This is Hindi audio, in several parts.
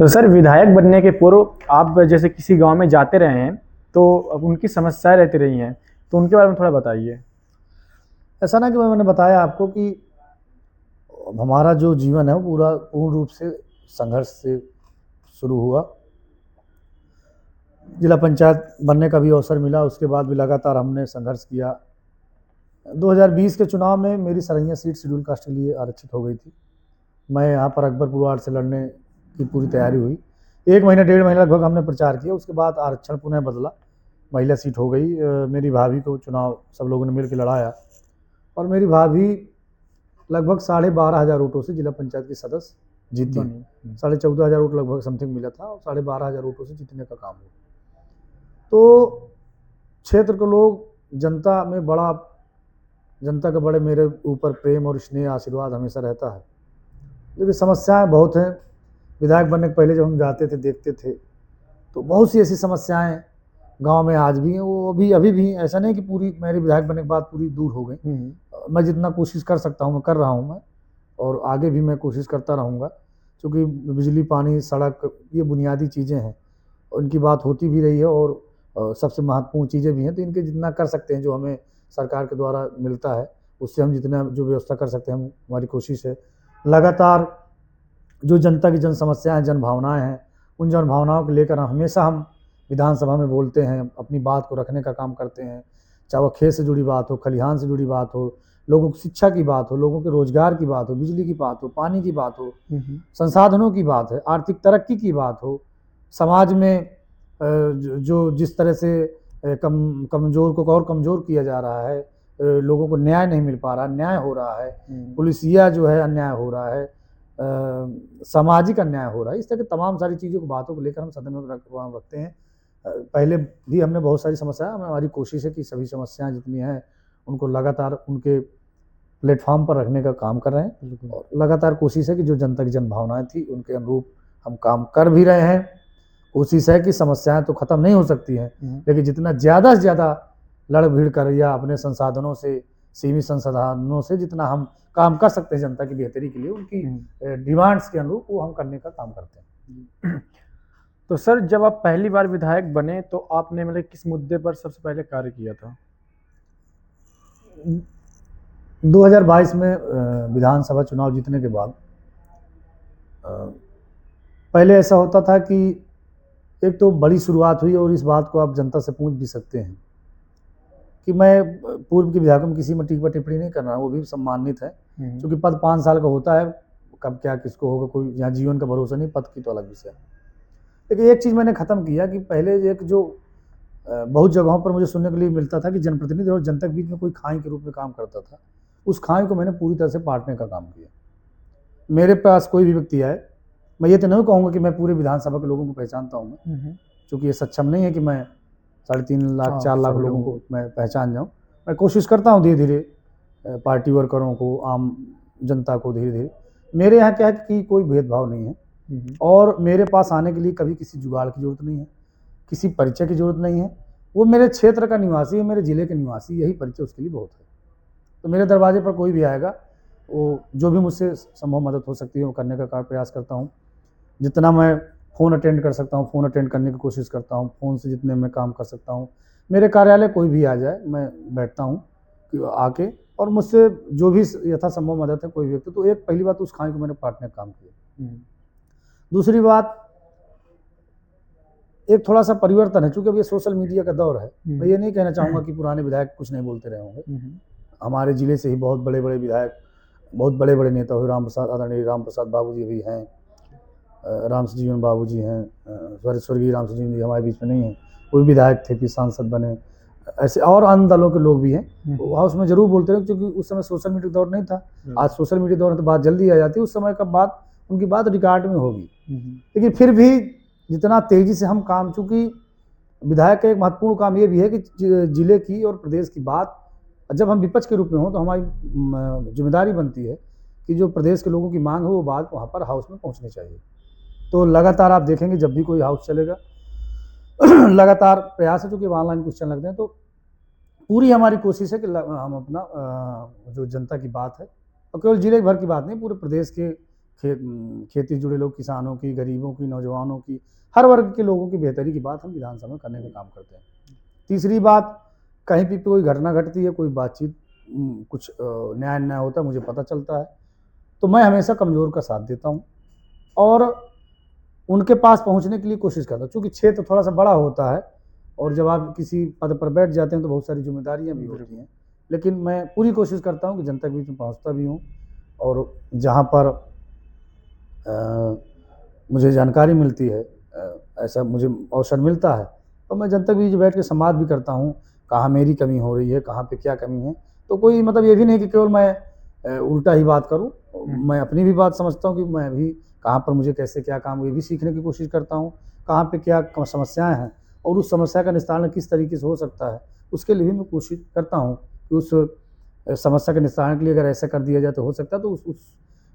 तो सर, विधायक बनने के पूर्व आप जैसे किसी गांव में जाते रहे हैं, तो अब उनकी समस्याएं रहती रही हैं, तो उनके बारे में थोड़ा बताइए। ऐसा ना कि मैंने बताया आपको कि हमारा जो जीवन है वो पूरा पूर्ण रूप से संघर्ष से शुरू हुआ। जिला पंचायत बनने का भी अवसर मिला, उसके बाद भी लगातार हमने संघर्ष किया। 2020 के चुनाव में मेरी सरैया सीट शेड्यूल कास्ट के लिए आरक्षित हो गई थी। मैं यहाँ पर अकबरपुर वार्ड से लड़ने की पूरी तैयारी हुई। 1 महीने 1.5 महीने लगभग हमने प्रचार किया, उसके बाद आरक्षण पुनः बदला, महिला सीट हो गई। मेरी भाभी को चुनाव सब लोगों ने मिलकर लड़ाया और मेरी भाभी लगभग 12,500 वोटों से जिला पंचायत की सदस्य जीती। 14,500 वोट लगभग समथिंग मिला था और 12,500 वोटों से जीतने का काम हुआ। तो क्षेत्र के लोग, जनता का बड़े मेरे ऊपर प्रेम और स्नेह आशीर्वाद हमेशा रहता है। लेकिन समस्याएं बहुत हैं। विधायक बनने के पहले जब हम जाते थे, देखते थे, तो बहुत सी ऐसी समस्याएं गांव में आज भी हैं, वो अभी भी। ऐसा नहीं कि पूरी मेरे विधायक बनने के बाद पूरी दूर हो गई। मैं जितना कोशिश कर सकता हूँ मैं कर रहा हूँ मैं, और आगे भी मैं कोशिश करता रहूँगा, क्योंकि बिजली, पानी, सड़क, ये बुनियादी चीज़ें हैं, उनकी बात होती भी रही है और सबसे महत्वपूर्ण चीज़ें भी हैं। तो इनके जितना कर सकते हैं, जो हमें सरकार के द्वारा मिलता है, उससे हम जितना जो व्यवस्था कर सकते हैं, हम हमारी कोशिश है। लगातार जो जनता की जन समस्याएँ, जन भावनाएँ हैं, उन जन भावनाओं को लेकर हमेशा हम विधानसभा में बोलते हैं, अपनी बात को रखने का काम करते हैं। चाहे वो खेत से जुड़ी बात हो, खलिहान से जुड़ी बात हो, लोगों की शिक्षा की बात हो, लोगों के रोजगार की बात हो, बिजली की बात हो, पानी की बात हो, संसाधनों की बात है, आर्थिक तरक्की की बात हो, समाज में जो जिस तरह से कमज़ोर को और कमज़ोर किया जा रहा है, लोगों को न्याय नहीं मिल पा रहा, न्याय हो रहा है, पुलिसिया जो है अन्याय हो रहा है, सामाजिक अन्याय हो रहा है, इस तरह की तमाम सारी चीज़ों को, बातों को लेकर हम सदन में रखते हैं। पहले भी हमने बहुत सारी समस्याएं, हमारी कोशिश है कि सभी समस्याएं जितनी हैं उनको लगातार उनके प्लेटफॉर्म पर रखने का काम कर रहे हैं, और लगातार कोशिश है कि जो जनता की जन भावनाएं थी उनके अनुरूप हम काम कर भी रहे हैं। कोशिश है कि समस्याएं तो खत्म नहीं हो सकती हैं, लेकिन जितना ज़्यादा से ज़्यादा लड़ भीड़ कर या अपने संसाधनों से, सीमित संसाधनों से जितना हम काम कर सकते हैं जनता की बेहतरी के लिए, उनकी डिमांड्स के अनुरूप वो हम करने का काम करते हैं। तो सर, जब आप पहली बार विधायक बने तो आपने मतलब किस मुद्दे पर सबसे पहले कार्य किया था? 2022 में विधानसभा चुनाव जीतने के बाद पहले ऐसा होता था कि एक तो बड़ी शुरुआत हुई, और इस बात को आप जनता से पूछ भी सकते हैं कि मैं पूर्व के विधायकों में किसी में टिप्पणी नहीं कर रहा, वो भी सम्मानित है, क्योंकि पद 5 साल का होता है, कब क्या किसको होगा, कोई यहाँ जीवन का भरोसा नहीं, पद की तो अलग विषय है। लेकिन एक चीज़ मैंने ख़त्म किया कि पहले एक जो बहुत जगहों पर मुझे सुनने के लिए मिलता था कि जनप्रतिनिधि और जनता के बीच में कोई खाई के रूप में काम करता था, उस खाई को मैंने पूरी तरह से पाटने का काम किया। मेरे पास कोई भी व्यक्ति आए, मैं ये तो नहीं कहूँगा कि मैं पूरे विधानसभा के लोगों को पहचानता हूँ मैं, क्योंकि ये सक्षम नहीं है कि मैं 3.5 लाख 4 लाख लोगों को मैं पहचान जाऊँ। मैं कोशिश करता हूँ धीरे धीरे पार्टी वर्करों को, आम जनता को धीरे धीरे। मेरे यहाँ क्या है कि कोई भेदभाव नहीं है, और मेरे पास आने के लिए कभी किसी जुगाड़ की जरूरत नहीं है, किसी परिचय की जरूरत नहीं है। वो मेरे क्षेत्र का निवासी है, मेरे ज़िले के निवासी, यही परिचय उसके लिए बहुत है। तो मेरे दरवाजे पर कोई भी आएगा, वो जो भी मुझसे संभव मदद हो सकती है वो करने का प्रयास करता हूँ। जितना मैं फ़ोन अटेंड कर सकता हूँ, फ़ोन अटेंड करने की कोशिश करता हूँ, फ़ोन से जितने मैं काम कर सकता हूँ। मेरे कार्यालय कोई भी आ जाए, मैं बैठता हूँ कि आके, और मुझसे जो भी यथासंभव मदद है कोई व्यक्ति, तो एक पहली बात उस खाई को मैंने पाटने का काम किया। दूसरी बात, एक थोड़ा सा परिवर्तन है, चूँकि अब ये सोशल मीडिया का दौर है। मैं ये नहीं कहना चाहूँगा कि पुराने विधायक कुछ नहीं बोलते रहे होंगे। हमारे ज़िले से ही बहुत बड़े बड़े विधायक, बहुत बड़े बड़े नेता हुए, आदरणीय राम प्रसाद बाबू जी भी हैं, राम जीवन बाबू जी हैं, स्वर्गीय राम जीवन जी हमारे बीच में नहीं हैं, वो भी विधायक थे, फिर सांसद बने। ऐसे और अन्य दलों के लोग भी हैं, वो हाउस में जरूर बोलते रहे, क्योंकि उस समय सोशल मीडिया दौर नहीं था। आज सोशल मीडिया दौर में तो बात जल्दी आ जाती है, उस समय का बात, उनकी बात रिकॉर्ड में होगी। लेकिन फिर भी जितना तेज़ी से हम काम, चूँकि विधायक का एक महत्वपूर्ण काम ये भी है कि जिले की और प्रदेश की बात, जब हम विपक्ष के रूप में हों तो हमारी जिम्मेदारी बनती है कि जो प्रदेश के लोगों की मांग है वो बात वहाँ पर हाउस में पहुँचनी चाहिए। तो लगातार आप देखेंगे जब भी कोई हाउस चलेगा लगातार प्रयास है, चूँकि ऑनलाइन क्वेश्चन लगते हैं, तो पूरी हमारी कोशिश है कि हम अपना जो जनता की बात है, और केवल जिले भर की बात नहीं, पूरे प्रदेश के खेती जुड़े लोग, किसानों की, गरीबों की, नौजवानों की, हर वर्ग के लोगों की बेहतरी की बात हम विधानसभा में करने का काम करते हैं। तीसरी बात, कहीं भी कोई घटना घटती है, कोई बातचीत, कुछ न्याय अन्याय होता है, मुझे पता चलता है, तो मैं हमेशा कमज़ोर का साथ देता हूँ और उनके पास पहुँचने के लिए कोशिश करता हूँ। चूँकि क्षेत्र थोड़ा सा बड़ा होता है और जब आप किसी पद पर बैठ जाते हैं तो बहुत सारी जिम्मेदारियाँ भी होती हैं, लेकिन मैं पूरी कोशिश करता हूँ कि जनता के बीच में पहुँचता भी हूँ और जहाँ पर मुझे जानकारी मिलती है, ऐसा मुझे अवसर मिलता है, तो मैं जनता के बीच बैठ के संवाद भी करता हूँ, कहाँ मेरी कमी हो रही है, कहाँ पे क्या कमी है। तो कोई मतलब ये भी नहीं कि केवल मैं उल्टा ही बात करूँ, मैं अपनी भी बात समझता हूँ कि मैं भी कहाँ पर मुझे कैसे क्या काम, ये भी सीखने की कोशिश करता हूँ, कहाँ पे क्या समस्याएं हैं और उस समस्या का निस्तारण किस तरीके से हो सकता है, उसके लिए भी मैं कोशिश करता हूँ कि उस समस्या के निस्तारण के लिए अगर ऐसा कर दिया जाए तो हो सकता है, तो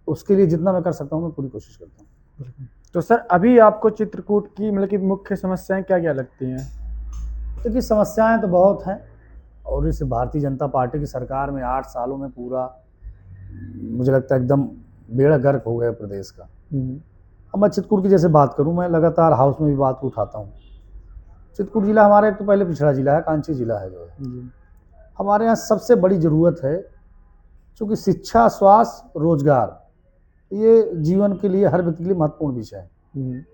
उसके लिए जितना मैं कर सकता हूँ मैं पूरी कोशिश करता हूँ। तो सर अभी आपको चित्रकूट की मतलब कि मुख्य समस्याएं क्या क्या लगती हैं? देखिए, समस्याएं तो बहुत हैं और इस भारतीय जनता पार्टी की सरकार में 8 सालों में पूरा मुझे लगता है एकदम बेड़ा गर्क हो गया प्रदेश का। अब मैं चित्रकूट की जैसे बात करूं, मैं लगातार हाउस में भी बात उठाता हूं। चित्रकूट जिला हमारा एक तो पहले पिछड़ा जिला है, कांची जिला है जो है। हमारे यहाँ सबसे बड़ी ज़रूरत है, चूँकि शिक्षा, स्वास्थ्य, रोजगार ये जीवन के लिए, हर व्यक्ति के लिए महत्वपूर्ण विषय है।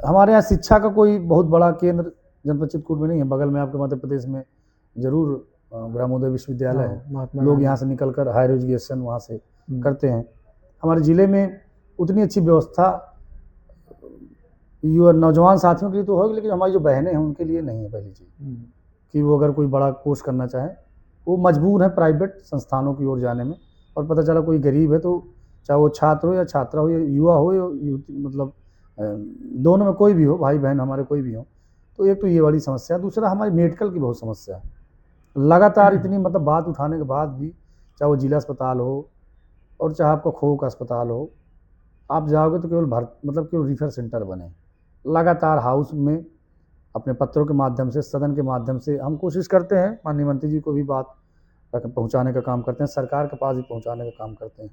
हमारे यहाँ शिक्षा का कोई बहुत बड़ा केंद्र जनपद चित्रकूट में नहीं है। बगल में आपके मध्य प्रदेश में जरूर ग्रामोदय विश्वविद्यालय है, लोग यहाँ से निकल कर हायर एजुकेशन वहाँ से करते हैं। हमारे ज़िले में उतनी अच्छी व्यवस्था युवा नौजवान साथियों के लिए तो होगी, लेकिन हमारी जो बहनें हैं उनके लिए नहीं है। पहली चीज़ कि वो अगर कोई बड़ा कोर्स करना चाहें, वो मजबूर है प्राइवेट संस्थानों की ओर जाने में, और पता चला कोई गरीब है तो चाहे वो छात्र हो या छात्रा हो या युवा हो या युवती, मतलब दोनों में कोई भी हो, भाई बहन हमारे कोई भी हो, तो एक तो ये वाली समस्या। दूसरा, हमारी मेडिकल की बहुत समस्या है। लगातार इतनी मतलब बात उठाने के बाद भी, चाहे वो जिला अस्पताल हो और चाहे आपका खो का अस्पताल हो, आप जाओगे तो केवल केवल रिफर सेंटर बने। लगातार हाउस में अपने पत्रों के माध्यम से, सदन के माध्यम से हम कोशिश करते हैं, माननीय मंत्री जी को भी बात पहुंचाने का काम करते हैं, सरकार के पास भी पहुंचाने का काम करते हैं।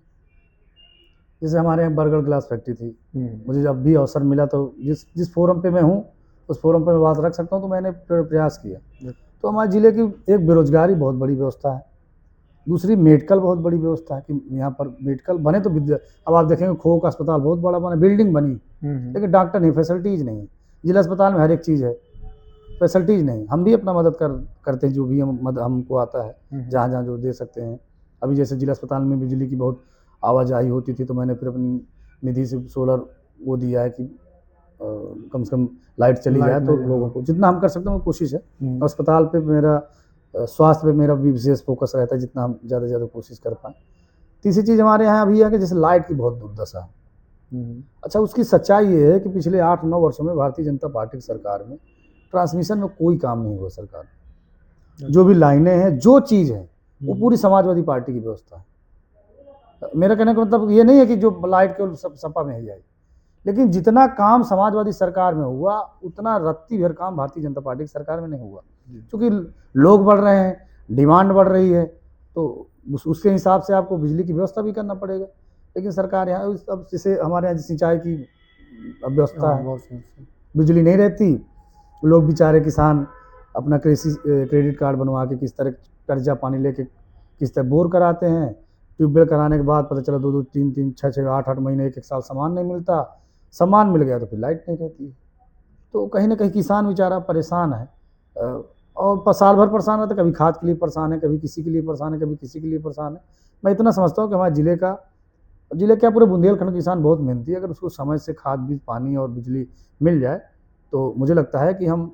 जैसे हमारे यहाँ बर्गर ग्लास फैक्ट्री थी, मुझे जब भी अवसर मिला तो जिस फोरम पे मैं हूँ उस फोरम पे मैं बात रख सकता हूँ, तो मैंने प्रयास किया। तो हमारे ज़िले की एक बेरोजगारी बहुत बड़ी व्यवस्था है, दूसरी मेडिकल बहुत बड़ी व्यवस्था है कि यहाँ पर मेडिकल बने तो अब आप देखेंगे खो का अस्पताल बहुत बड़ा बना, बिल्डिंग बनी, लेकिन डॉक्टर नहीं, फैसिलिटीज़ नहीं। जिला अस्पताल में हर एक चीज़ है, फैसिलिटीज़ नहीं। हम भी अपना मदद करते हैं, जो भी हमको आता है, जहाँ जहाँ जो दे सकते हैं। अभी जैसे जिला अस्पताल में बिजली की बहुत आवाजाही होती थी, तो मैंने फिर अपनी निधि से सोलर वो दिया है कि कम से कम लाइट चली जाए, तो लोगों को जितना हम कर सकते हैं वो कोशिश है। अस्पताल पे मेरा, स्वास्थ्य पे मेरा भी विशेष फोकस रहता है, जितना हम ज़्यादा से ज़्यादा कोशिश कर पाएँ। तीसरी चीज़ हमारे यहाँ अभी है कि जैसे लाइट की बहुत दुर्दशा है। अच्छा, उसकी सच्चाई ये है कि पिछले 8-9 वर्षों में भारतीय जनता पार्टी की सरकार में ट्रांसमिशन में कोई काम नहीं हुआ। सरकार जो भी लाइनें हैं, जो चीज़ है, वो पूरी समाजवादी पार्टी की व्यवस्था है। मेरा कहने का मतलब ये नहीं है कि जो लाइट केवल सपा में ही आई, लेकिन जितना काम समाजवादी सरकार में हुआ उतना रत्ती भर काम भारतीय जनता पार्टी की सरकार में नहीं हुआ। क्योंकि लोग बढ़ रहे हैं, डिमांड बढ़ रही है, तो उसके हिसाब से आपको बिजली की व्यवस्था भी करना पड़ेगा। लेकिन सरकार यहाँ, अब जैसे हमारे यहाँ सिंचाई की व्यवस्था है, बिजली नहीं रहती, लोग बेचारे किसान अपना कृषि क्रेडिट कार्ड बनवा के किस तरह कर्जा पानी लेके किस तरह बोर कराते हैं। ट्यूबवेल कराने के बाद पता चला 2-2, 3-3, 6-6, 8-8 महीने, 1-1 साल सामान नहीं मिलता। सामान मिल गया तो फिर लाइट नहीं रहती है। तो कहीं ना कहीं किसान बेचारा परेशान है, और साल भर परेशान रहता है। कभी खाद के लिए परेशान है, कभी किसी के लिए परेशान है, कभी किसी के लिए परेशान है। मैं इतना समझता हूँ कि हमारे ज़िले क्या पूरे बुंदेलखंड किसान बहुत मेहनती है। अगर उसको समय से खाद, बीज, पानी और बिजली मिल जाए तो मुझे लगता है कि हम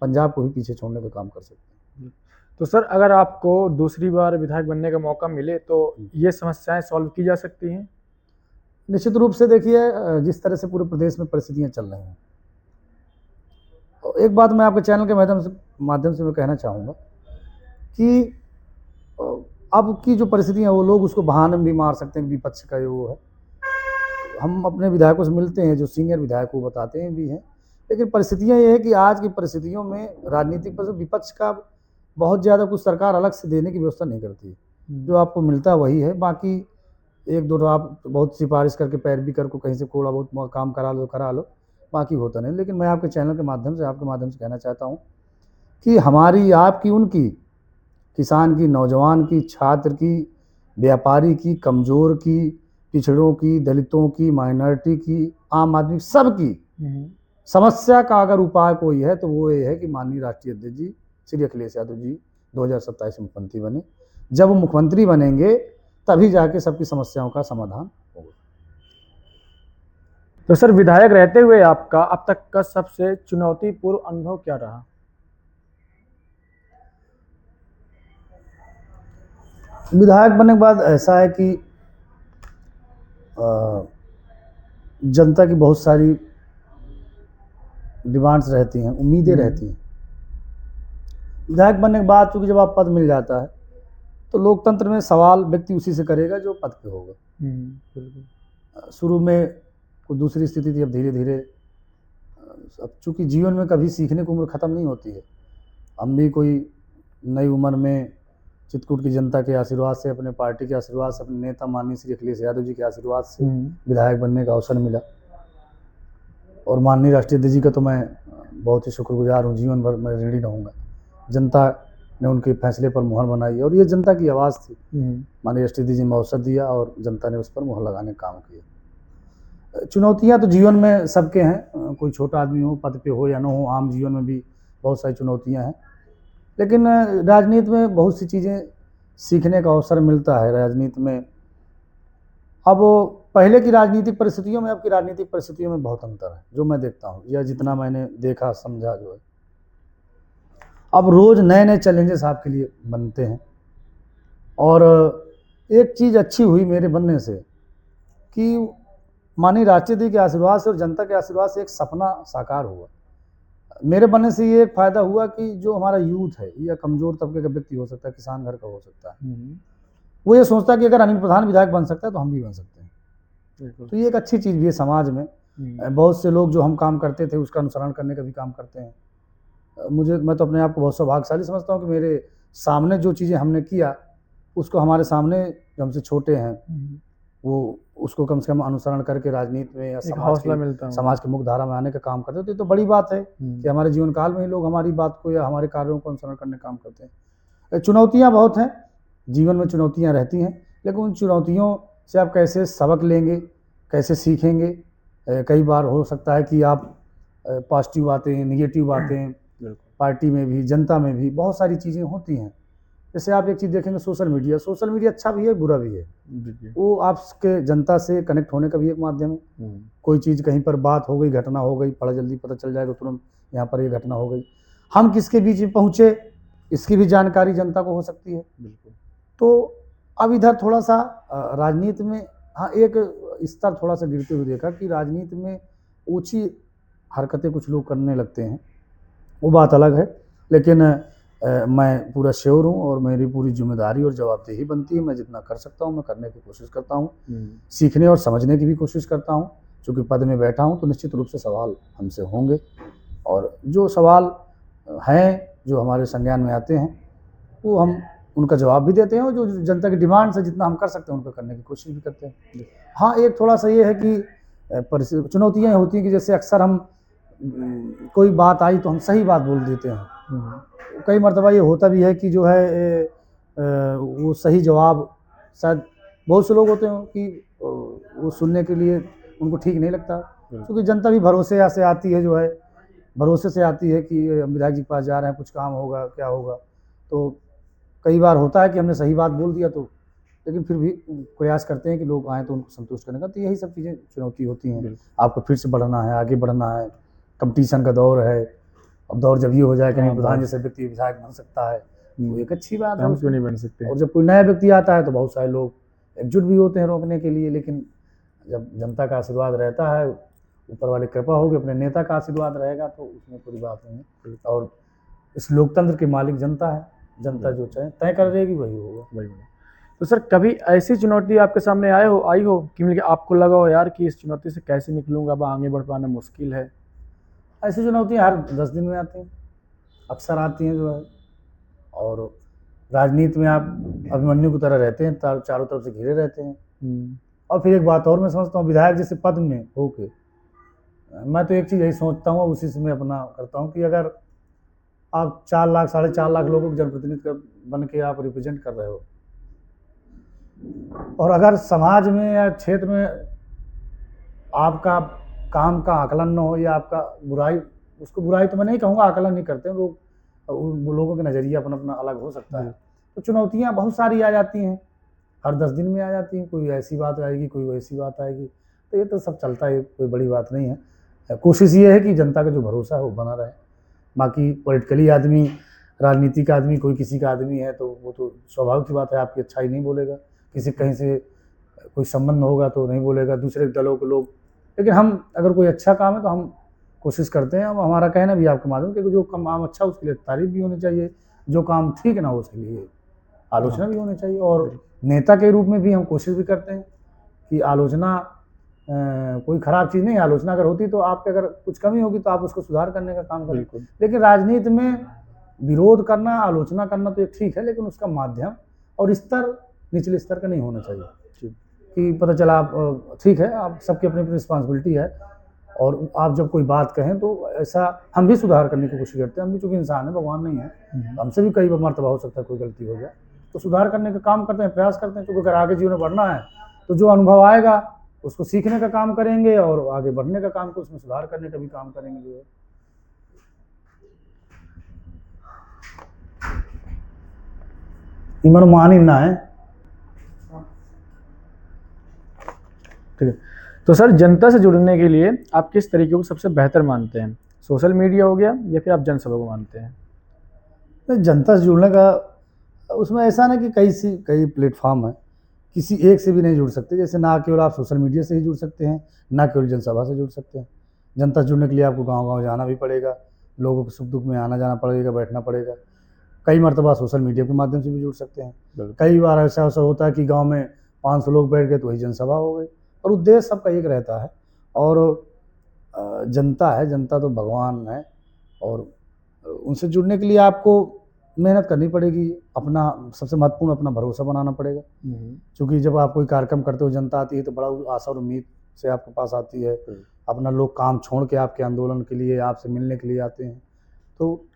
पंजाब को भी पीछे छोड़ने का काम कर सकते हैं। तो सर अगर आपको दूसरी बार विधायक बनने का मौका मिले तो ये समस्याएं सॉल्व की जा सकती हैं? निश्चित रूप से। देखिए, जिस तरह से पूरे प्रदेश में परिस्थितियां चल रही हैं, एक बात मैं आपके चैनल के माध्यम से मैं कहना चाहूँगा कि अब की जो परिस्थितियां, वो लोग उसको बहाने भी मार सकते हैं कि विपक्ष का वो है। हम अपने विधायकों से मिलते हैं, जो सीनियर विधायक वो बताते हैं भी हैं, लेकिन परिस्थितियां ये है कि आज की परिस्थितियों में राजनीतिक पर विपक्ष का बहुत ज़्यादा कुछ सरकार अलग से देने की व्यवस्था नहीं करती। जो आपको मिलता है वही है। बाकी एक दो आप बहुत सिफारिश करके पैरवी करके कहीं से थोड़ा बहुत काम करा लो, बाकी होता नहीं। लेकिन मैं आपके चैनल के माध्यम से, आपके माध्यम से कहना चाहता हूँ कि हमारी, आपकी, उनकी, किसान की, नौजवान की, छात्र की, व्यापारी की, कमज़ोर की, पिछड़ों की, दलितों की, माइनॉरिटी की, आम आदमी, सब की समस्या का अगर उपाय कोई है तो वो ये है कि माननीय राष्ट्रीय अध्यक्ष जी श्री अखिलेश यादव जी 2027 में मुख्यमंत्री बने। जब वो मुख्यमंत्री बनेंगे तभी जाके सबकी समस्याओं का समाधान होगा। तो सर, विधायक रहते हुए आपका अब तक का सबसे चुनौतीपूर्ण अनुभव क्या रहा? विधायक बनने के बाद ऐसा है कि जनता की बहुत सारी डिमांड्स रहती हैं, उम्मीदें रहती हैं। विधायक बनने के बाद चूंकि जब आप पद मिल जाता है तो लोकतंत्र में सवाल व्यक्ति उसी से करेगा जो पद पे होगा। बिल्कुल। शुरू में कोई दूसरी स्थिति थी, अब धीरे धीरे अब चूंकि जीवन में कभी सीखने की उम्र ख़त्म नहीं होती है, हम भी कोई नई उम्र में चित्रकूट की जनता के आशीर्वाद से, अपने पार्टी के आशीर्वाद से, अपने नेता माननीय श्री अखिलेश यादव जी के आशीर्वाद से विधायक बनने का अवसर मिला। और माननीय राष्ट्रीय अध्यक्ष जी का तो मैं बहुत ही शुक्रगुजार हूँ, जीवन भर मैं ऋणी रहूँगा। जनता ने उनके फैसले पर मुहर बनाई और ये जनता की आवाज़ थी। माननीय राष्ट्रीय अध्यक्ष जी ने अवसर दिया और जनता ने उस पर मुहर लगाने का काम किया। चुनौतियाँ तो जीवन में सबके हैं, कोई छोटा आदमी हो, पद पे हो या ना हो, आम जीवन में भी बहुत सारी चुनौतियाँ हैं। लेकिन राजनीति में बहुत सी चीज़ें सीखने का अवसर मिलता है। राजनीति में अब पहले की राजनीतिक परिस्थितियों में अब की राजनीतिक परिस्थितियों में बहुत अंतर है, जो मैं देखता हूँ या जितना मैंने देखा समझा जो है। अब रोज़ नए नए चैलेंजेस आपके लिए बनते हैं। और एक चीज़ अच्छी हुई मेरे बनने से कि माननीय राष्ट्रपति के आशीर्वाद से और जनता के आशीर्वाद से एक सपना साकार हुआ। मेरे बनने से ये एक फ़ायदा हुआ कि जो हमारा यूथ है या कमज़ोर तबके का व्यक्ति हो सकता है, किसान घर का हो सकता है, वो ये सोचता है कि अगर अनिल प्रधान विधायक बन सकता है तो हम भी बन सकते हैं। तो ये एक अच्छी चीज़ भी है समाज में। बहुत से लोग जो हम काम करते थे उसका अनुसरण करने का भी काम करते हैं। मैं तो अपने आप को बहुत सौभाग्यशाली समझता हूँ कि मेरे सामने जो चीज़ें हमने किया उसको हमारे सामने जो हमसे छोटे हैं वो उसको कम से कम अनुसरण करके राजनीति में या समाज की मुख्य धारा में आने का काम करते। तो बड़ी बात है कि हमारे जीवन काल में ही लोग हमारी बात को या हमारे कार्यों को अनुसरण करने का काम करते हैं। चुनौतियाँ बहुत हैं, जीवन में चुनौतियाँ रहती हैं, लेकिन उन चुनौतियों से आप कैसे सबक लेंगे, कैसे सीखेंगे। कई बार हो सकता है कि आप पॉजिटिव बातें, निगेटिव बातें, पार्टी में भी, जनता में भी बहुत सारी चीज़ें होती हैं। जैसे आप एक चीज़ देखेंगे, सोशल मीडिया अच्छा भी है, बुरा भी है। वो आपके जनता से कनेक्ट होने का भी एक माध्यम है। कोई चीज़ कहीं पर बात हो गई, घटना हो गई, बड़ा जल्दी पता चल जाएगा तुरंत यहाँ पर ये घटना हो गई, हम किसके बीच में पहुँचे इसकी भी जानकारी जनता को हो सकती है। तो अब इधर थोड़ा सा राजनीति में हाँ एक स्तर थोड़ा सा गिरते हुए देखा कि राजनीति में ऊँची हरकतें कुछ लोग करने लगते हैं, वो बात अलग है। लेकिन मैं पूरा श्योर हूँ और मेरी पूरी जिम्मेदारी और जवाबदेही बनती है। मैं जितना कर सकता हूँ मैं करने की कोशिश करता हूँ, सीखने और समझने की भी कोशिश करता हूँ। चूँकि पद में बैठा हूँ तो निश्चित रूप से सवाल हमसे होंगे और जो सवाल हैं जो हमारे संज्ञान में आते हैं वो हम उनका जवाब भी देते हैं और जो जनता की डिमांड से जितना हम कर सकते हैं उनका करने की कोशिश भी करते हैं। हाँ, एक थोड़ा सा ये है कि चुनौतियाँ होती हैं कि जैसे अक्सर हम कोई बात आई तो हम सही बात बोल देते हैं। कई मर्तबा ये होता भी है कि जो है वो सही जवाब शायद बहुत से लोग होते हैं कि वो सुनने के लिए उनको ठीक नहीं लगता, क्योंकि जनता भी भरोसे से आती है, जो है भरोसे से आती है कि विधायक जी के पास जा रहे हैं, कुछ काम होगा, क्या होगा। तो कई बार होता है कि हमने सही बात बोल दिया तो, लेकिन फिर भी प्रयास करते हैं कि लोग आएँ तो उनको संतुष्ट करने का। तो यही सब चीज़ें चुनौती होती हैं। आपको फिर से बढ़ना है, आगे बढ़ना है, कंपटीशन का दौर है। अब दौर जब ये हो जाए कि नहीं प्रधान जैसे व्यक्ति विधायक बन सकता है तो एक अच्छी बात है, हम क्यों नहीं बन सकते। और जब कोई नया व्यक्ति आता है तो बहुत सारे लोग एकजुट भी होते हैं रोकने के लिए। लेकिन जब जनता का आशीर्वाद रहता है, ऊपर वाले कृपा होगी, अपने नेता का आशीर्वाद रहेगा तो उसमें कोई बात नहीं है। और इस लोकतंत्र के मालिक जनता है, जनता जो चाहे तय कर देगी वही होगा। तो सर, कभी ऐसी चुनौती आपके सामने आई हो कि मतलब आपको लगा हो यार कि इस चुनौती से कैसे निकलूंगा, अब आगे बढ़ पाना मुश्किल है? ऐसी चुनौतियाँ हर 10 दिन में आती हैं, अक्सर आती हैं जो है। और राजनीति में आप अभिमन्यु की तरह रहते हैं, चारों तरफ से घिरे रहते हैं। और फिर एक बात और मैं समझता हूँ, विधायक जैसे पद में होके मैं तो एक चीज़ यही सोचता हूँ, उसी से मैं अपना करता हूँ कि अगर आप 4 लाख 4.5 लाख लोगों को जनप्रतिनिधि बन के आप रिप्रेजेंट कर रहे हो, और अगर समाज में या क्षेत्र में आपका काम का आकलन न हो, या आपका बुराई, उसको बुराई तो मैं नहीं कहूँगा, आकलन नहीं करते लोग, वो लोगों के नज़रिया अपना अपना अलग हो सकता है, तो चुनौतियाँ बहुत सारी आ जाती हैं, हर 10 दिन में आ जाती हैं, कोई ऐसी बात आएगी, कोई वैसी बात आएगी, तो ये तो सब चलता है, कोई बड़ी बात नहीं है। कोशिश ये है कि जनता का जो भरोसा है वो बना रहे। बाकी पॉलिटिकली आदमी, राजनीतिक आदमी, कोई किसी का आदमी है तो वो तो स्वाभाविक सी बात है, आपकी अच्छाई नहीं बोलेगा, किसी कहीं से कोई संबंध होगा तो नहीं बोलेगा, दूसरे दलों के लोग, लेकिन हम अगर कोई अच्छा काम है तो हम कोशिश करते हैं। हमारा कहना भी आपके माध्यम कि जो काम अच्छा उसके लिए तारीफ भी होनी चाहिए, जो काम ठीक ना हो उसके लिए आलोचना भी होनी चाहिए, और नेता के रूप में भी हम कोशिश भी करते हैं कि आलोचना कोई ख़राब चीज़ नहीं है। आलोचना अगर होती तो आपके अगर कुछ कमी होगी तो आप उसको सुधार करने का काम करें, लेकिन राजनीति में विरोध करना, आलोचना करना तो एक ठीक है, लेकिन उसका माध्यम और स्तर निचले स्तर का नहीं होना चाहिए कि पता चला आप ठीक है, आप सबकी अपनी अपनी रिस्पॉन्सिबिलिटी है, और आप जब कोई बात कहें तो ऐसा हम भी सुधार करने की कोशिश करते हैं। हम भी चूँकि इंसान है, भगवान नहीं है, हमसे भी कई मर्तबा हो सकता है कोई गलती हो जाए, तो सुधार करने का काम करते हैं, प्रयास करते हैं, क्योंकि अगर आगे जीवन में बढ़ना है तो जो अनुभव आएगा उसको सीखने का काम करेंगे, और आगे बढ़ने का काम को उसमें सुधार करने का भी काम करेंगे जो है। मनमानी ना है। ठीक है, तो सर जनता से जुड़ने के लिए आप किस तरीके को सबसे बेहतर मानते हैं? सोशल मीडिया हो गया या फिर आप जनसभा को मानते हैं? जनता से जुड़ने का उसमें ऐसा ना कि कई प्लेटफॉर्म है, किसी एक से भी नहीं जुड़ सकते। जैसे ना केवल आप सोशल मीडिया से ही जुड़ सकते हैं, ना केवल जनसभा से जुड़ सकते हैं। जनता से जुड़ने के लिए आपको गांव-गांव जाना भी पड़ेगा, लोगों के सुख दुख में आना जाना पड़ेगा, बैठना पड़ेगा। कई मरतबा सोशल मीडिया के माध्यम से भी जुड़ सकते हैं। कई बार ऐसा होता है कि गाँव में 500 लोग बैठ गए तो वही जनसभा हो गई, और उद्देश्य सबका एक रहता है। और जनता है, जनता तो भगवान है, और उनसे जुड़ने के लिए आपको मेहनत करनी पड़ेगी। अपना सबसे महत्वपूर्ण अपना भरोसा बनाना पड़ेगा, क्योंकि जब आप कोई कार्यक्रम करते हो, जनता आती है तो बड़ा आशा और उम्मीद से आपके पास आती है। अपना लोग काम छोड़ के आपके आंदोलन के लिए, आपसे मिलने के लिए आते हैं। तो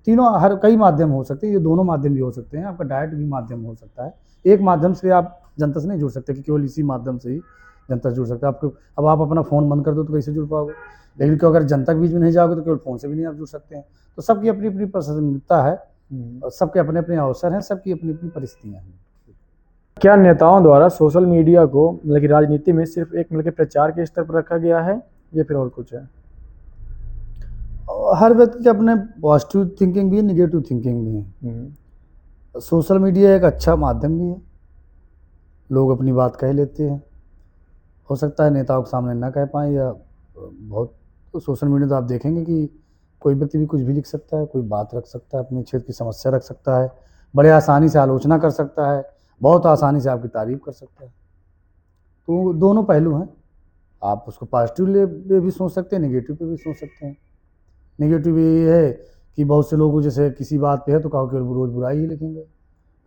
तीनों कई माध्यम हो सकते हैं, ये दोनों माध्यम भी हो सकते हैं, आपका डायरेक्ट भी माध्यम हो सकता है। एक माध्यम से आप जनता से नहीं जुड़ सकते कि केवल इसी माध्यम से ही जनता से जुड़ सकते हैं। आपको अब आप अपना फ़ोन बंद कर दो तो कैसे जुड़ पाओगे? लेकिन क्यों अगर जनता के बीच में नहीं जाओगे तो केवल फ़ोन से भी नहीं आप जुड़ सकते हैं। तो सबकी अपनी अपनी पसंदीदा है, और सबके अपने अपने अवसर हैं, सबकी अपनी अपनी परिस्थितियाँ हैं। क्या नेताओं द्वारा सोशल मीडिया को मतलब कि राजनीति में सिर्फ एक मतलब कि प्रचार के स्तर पर रखा गया है या फिर और कुछ है? हर व्यक्ति के अपने पॉजिटिव थिंकिंग भी है, निगेटिव थिंकिंग भी है। सोशल मीडिया एक अच्छा माध्यम भी है, लोग अपनी बात कह लेते हैं। हो सकता है नेताओं के सामने ना कह पाएँ, या बहुत तो सोशल मीडिया तो आप देखेंगे कि कोई व्यक्ति भी कुछ भी लिख सकता है, कोई बात रख सकता है, अपने क्षेत्र की समस्या रख सकता है, बड़े आसानी से आलोचना कर सकता है, बहुत आसानी से आपकी तारीफ कर सकता है। तो दोनों पहलू हैं, आप उसको पॉजिटिव पे भी सोच सकते हैं, नेगेटिव पे भी सोच सकते हैं। नेगेटिव ये है कि बहुत से लोग जैसे किसी बात पे है तो कहो केवल रोज़ बुराई ही लिखेंगे।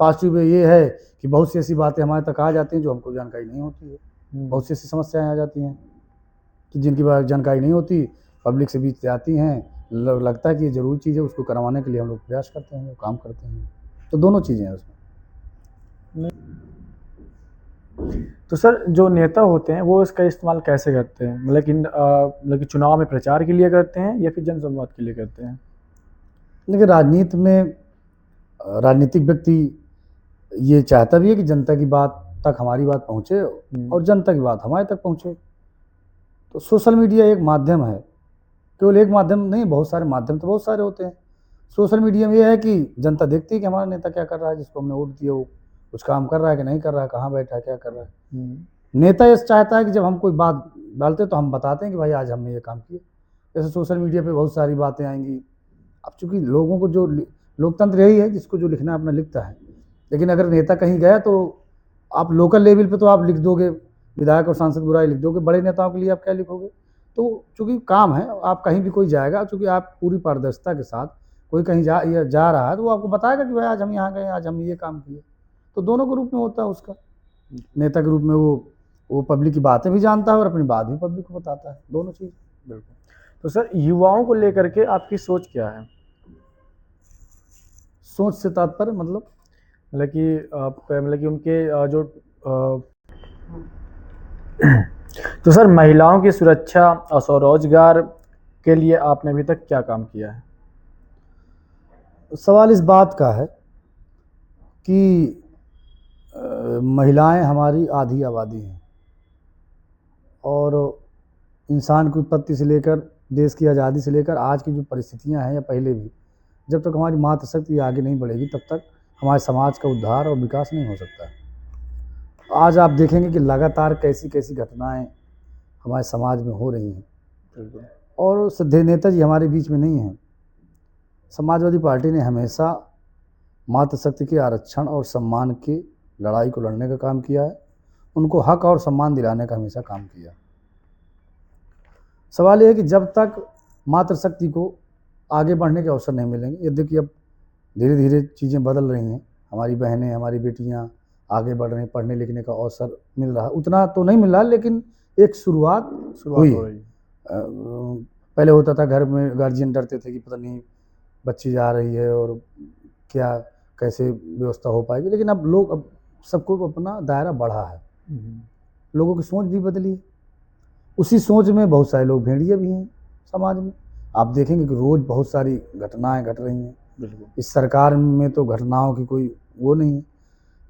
पॉजिटिव ये है कि बहुत सी ऐसी बातें हमारे तक आ जाती हैं जो हमको जानकारी नहीं होती है। बहुत सी ऐसी समस्याएं आ जाती हैं कि जिनकी जानकारी नहीं होती, पब्लिक से बीच आती हैं, लगता है कि ये ज़रूरी चीज़ है, उसको करवाने के लिए हम लोग प्रयास करते हैं, काम करते हैं। तो दोनों चीज़ें हैं उसमें। तो सर जो नेता होते हैं वो इसका इस्तेमाल कैसे करते हैं? मतलब कि चुनाव में प्रचार के लिए करते हैं या फिर जनसंवाद के लिए करते हैं? लेकिन राजनीति में राजनीतिक व्यक्ति ये चाहता भी है कि जनता की बात तक हमारी बात पहुँचे और जनता की बात हमारे तक पहुँचे। तो सोशल मीडिया एक माध्यम है, केवल एक माध्यम नहीं, बहुत सारे माध्यम तो बहुत सारे होते हैं। सोशल मीडिया में ये है कि जनता देखती है कि हमारा नेता क्या कर रहा है, जिसको हमने वोट दिया वो कुछ काम कर रहा है कि नहीं कर रहा है, कहाँ बैठा है, क्या कर रहा है। नेता ये चाहता है कि जब हम कोई बात डालते तो हम बताते हैं कि भाई आज हमने ये काम किया। जैसे सोशल मीडिया पे बहुत सारी बातें आएंगी। अब चूँकि लोगों को जो लोकतंत्र यही है, जिसको जो लिखना है अपना लिखता है, लेकिन अगर नेता कहीं गया तो आप लोकल लेवल पे तो आप लिख दोगे, विधायक और सांसद बुराई लिख दोगे, बड़े नेताओं के लिए आप क्या लिखोगे? तो चूँकि काम है, आप कहीं भी कोई जाएगा, चूँकि आप पूरी पारदर्शिता के साथ कोई कहीं जा रहा है तो वो आपको बताएगा कि भाई आज हम यहाँ गए, आज हम ये काम किए। तो दोनों के रूप में होता है उसका। नेता के रूप में वो पब्लिक की बातें भी जानता है और अपनी बात भी पब्लिक को बताता है, दोनों चीज़। बिल्कुल। तो सर युवाओं को लेकर के आपकी सोच क्या है? सोच से तात्पर्य मतलब मतलब कि उनके जो तो सर महिलाओं की सुरक्षा और स्वरोजगार के लिए आपने अभी तक क्या काम किया है? सवाल इस बात का है कि महिलाएं हमारी आधी आबादी हैं और इंसान की उत्पत्ति से लेकर देश की आज़ादी से लेकर आज की जो परिस्थितियां हैं या पहले भी, जब तक हमारी मातृशक्ति आगे नहीं बढ़ेगी तब तक हमारे समाज का उद्धार और विकास नहीं हो सकता है। आज आप देखेंगे कि लगातार कैसी कैसी घटनाएं हमारे समाज में हो रही हैं और श्रद्धेय नेता जी हमारे बीच में नहीं हैं। समाजवादी पार्टी ने हमेशा मातृशक्ति के आरक्षण और सम्मान की लड़ाई को लड़ने का काम किया है, उनको हक और सम्मान दिलाने का हमेशा काम किया। सवाल यह है कि जब तक मातृशक्ति को आगे बढ़ने के अवसर नहीं मिलेंगे, यद्यपि अब धीरे धीरे चीज़ें बदल रही हैं, हमारी बहनें हमारी बेटियां आगे बढ़ रही हैं, पढ़ने लिखने का अवसर मिल रहा है, उतना तो नहीं मिल रहा लेकिन एक शुरुआत हुई हो है। रही है। पहले होता था घर में गार्जियन डरते थे कि पता नहीं बच्ची जा रही है और क्या कैसे व्यवस्था हो पाएगी, लेकिन अब सबको अपना दायरा बढ़ा है, लोगों की सोच भी बदली है। उसी सोच में बहुत सारे लोग भेड़िए भी हैं समाज में। आप देखेंगे कि रोज़ बहुत सारी घटनाएं घट रही हैं। बिल्कुल। इस सरकार में तो घटनाओं की कोई वो नहीं है।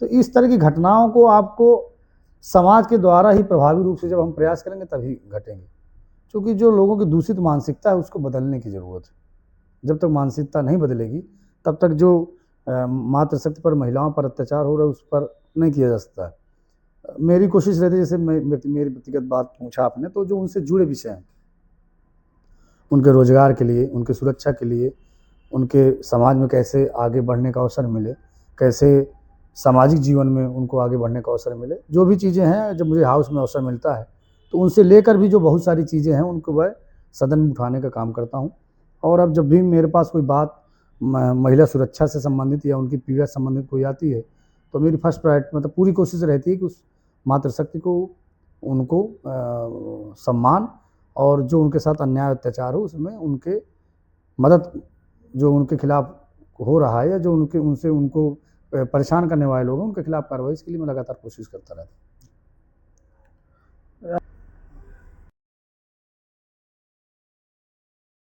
तो इस तरह की घटनाओं को आपको समाज के द्वारा ही प्रभावी रूप से जब हम प्रयास करेंगे तभी घटेंगे, क्योंकि जो लोगों की दूषित मानसिकता है उसको बदलने की ज़रूरत है। जब तक मानसिकता नहीं बदलेगी तब तक जो मातृशक्ति पर महिलाओं पर अत्याचार हो रहा है उस पर नहीं किया जा सकता है। मेरी कोशिश रहती है, जैसे मेरी व्यक्तिगत बात पूछा आपने, तो जो उनसे जुड़े विषय हैं, उनके रोजगार के लिए, उनके सुरक्षा के लिए, उनके समाज में कैसे आगे बढ़ने का अवसर मिले, कैसे सामाजिक जीवन में उनको आगे बढ़ने का अवसर मिले, जो भी चीज़ें हैं जब मुझे हाउस में अवसर मिलता है तो उनसे लेकर भी जो बहुत सारी चीज़ें हैं उनको वह सदन में उठाने का काम करता हूँ। और अब जब भी मेरे पास कोई बात महिला सुरक्षा से संबंधित या उनकी पीड़ा से संबंधित कोई आती है तो मेरी फर्स्ट प्रायोरिटी मतलब पूरी कोशिश रहती है कि उस मातृशक्ति को उनको सम्मान और जो उनके साथ अन्याय अत्याचार हो उसमें उनके मदद, जो उनके खिलाफ हो रहा है या जो उनको परेशान करने वाले लोग हैं उनके खिलाफ कार्रवाई, इसके लिए मैं लगातार कोशिश करता रहता हूँ।